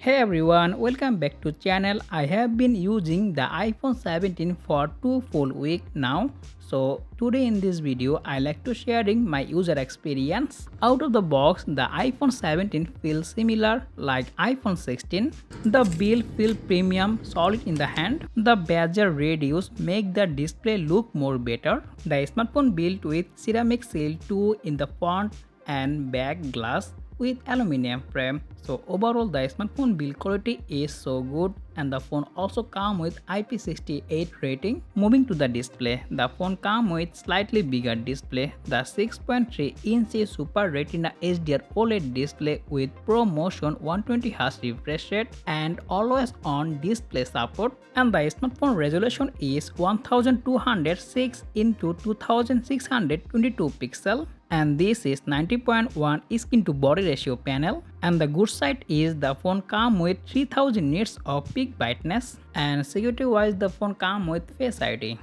Hey everyone, welcome back to channel. I have been using the iPhone 17 for 2 full weeks now. So today in this video, I like to sharing my user experience. Out of the box, the iPhone 17 feels similar like iPhone 16. The build feels premium, solid in the hand. The bezel radius make the display look more better. The smartphone built with ceramic seal 2 in the front and back glass with aluminum frame. So overall the smartphone build quality is so good and the phone also come with IP68 rating. Moving to the display, the phone come with slightly bigger display. The 6.3-inch Super Retina HDR OLED display with ProMotion 120Hz refresh rate and always on display support. And the smartphone resolution is 1206 into 2622 pixel and this is 90.1 skin to body ratio panel. And the good side is the phone come with 3000 nits of peak brightness and security wise the phone come with Face ID.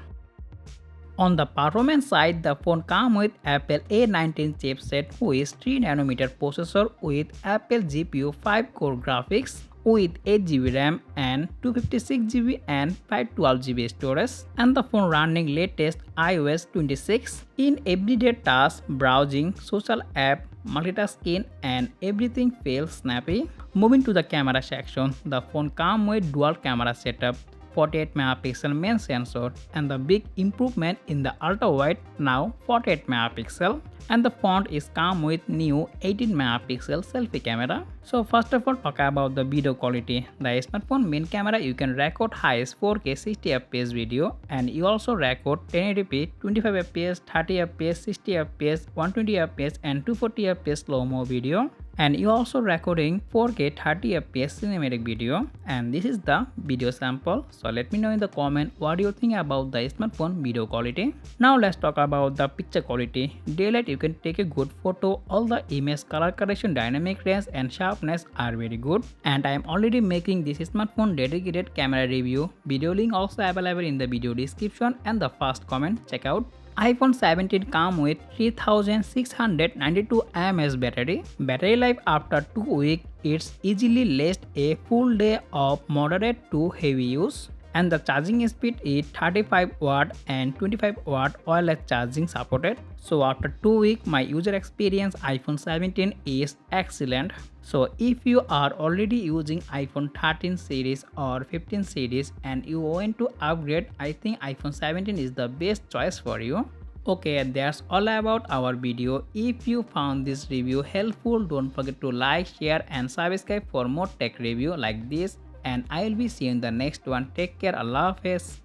On the performance side, the phone comes with Apple A19 chipset with 3nm processor with Apple GPU 5-core graphics with 8GB RAM and 256GB and 512GB storage, and the phone running latest iOS 26. In everyday tasks, browsing, social app, multitasking and everything feels snappy. Moving to the camera section, the phone comes with dual camera setup, 48 megapixel main sensor and the big improvement in the ultra wide, now 48 megapixel, and the font is come with new 18 megapixel selfie camera. So first of all talk about the video quality. The smartphone main camera you can record highest 4K 60fps video and you also record 1080p, 25fps, 30fps, 60fps, 120fps and 240fps slow-mo video, and you also recording 4K 30fps cinematic video, and this is the video sample. So let me know in the comment what do you think about the smartphone video quality. Now let's talk about the picture quality. Daylight you can take a good photo, all the image color correction, dynamic range and sharpness are very good, and I am already making this smartphone dedicated camera review. Video link also available in the video description and the first comment. Check out. iPhone 17 comes with 3692 mAh battery. Battery life after 2 weeks, it's easily lasts a full day of moderate to heavy use. And the charging speed is 35 watt and 25 watt wireless charging supported. So after 2 weeks, my user experience iPhone 17 is excellent. So if you are already using iPhone 13 series or 15 series and you want to upgrade, I think iPhone 17 is the best choice for you. Okay, that's all about our video. If you found this review helpful, don't forget to like, share and subscribe for more tech review like this. And I will be seeing you in the next one. Take care. Allah Hafiz.